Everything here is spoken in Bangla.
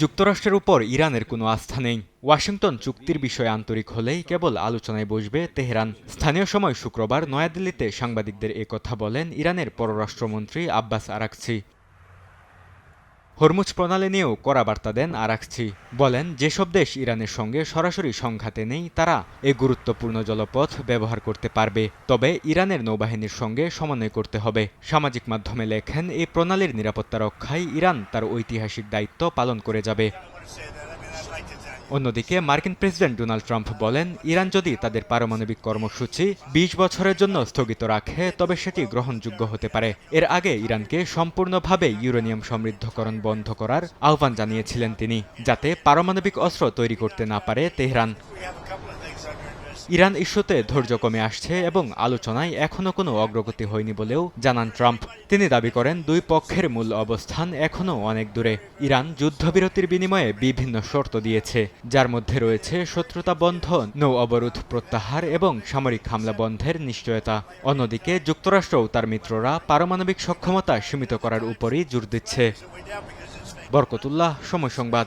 যুক্তরাষ্ট্রের উপর ইরানের কোনো আস্থা নেই। ওয়াশিংটন চুক্তির বিষয়ে আন্তরিক হলেই কেবল আলোচনায় বসবে তেহরান। স্থানীয় সময় শুক্রবার নয়াদিল্লিতে সাংবাদিকদের একথা বলেন ইরানের পররাষ্ট্রমন্ত্রী আব্বাস আরাকচি। হরমুজ প্রণালী নিয়েও কড়া বার্তা দেন আরাকচি। বলেন, যেসব দেশ ইরানের সঙ্গে সরাসরি সংঘাতে নেই তারা এই গুরুত্বপূর্ণ জলপথ ব্যবহার করতে পারবে, তবে ইরানের নৌবাহিনীর সঙ্গে সমন্বয় করতে হবে। সামাজিক মাধ্যমে লেখেন, এই প্রণালীর নিরাপত্তা রক্ষায় ইরান তার ঐতিহাসিক দায়িত্ব পালন করে যাবে। অন্যদিকে মার্কিন প্রেসিডেন্ট ডোনাল্ড ট্রাম্প বলেন, ইরান যদি তাদের পারমাণবিক কর্মসূচি ২০ বছরের জন্য স্থগিত রাখে তবে সেটি গ্রহণযোগ্য হতে পারে। এর আগে ইরানকে সম্পূর্ণভাবে ইউরেনিয়াম সমৃদ্ধকরণ বন্ধ করার আহ্বান জানিয়েছিলেন তিনি, যাতে পারমাণবিক অস্ত্র তৈরি করতে না পারে তেহরান। ইরান ইস্যুতে ধৈর্য কমে আসছে এবং আলোচনায় এখনও কোনো অগ্রগতি হয়নি বলেও জানান ট্রাম্প। তিনি দাবি করেন, দুই পক্ষের মূল অবস্থান এখনও অনেক দূরে। ইরান যুদ্ধবিরতির বিনিময়ে বিভিন্ন শর্ত দিয়েছে, যার মধ্যে রয়েছে শত্রুতা বন্ধ, নৌ অবরোধ প্রত্যাহার এবং সামরিক হামলা বন্ধের নিশ্চয়তা। অন্যদিকে যুক্তরাষ্ট্রও তার মিত্ররা পারমাণবিক সক্ষমতা সীমিত করার উপরই জোর দিচ্ছে। বরকতুল্লাহ, সময় সংবাদ।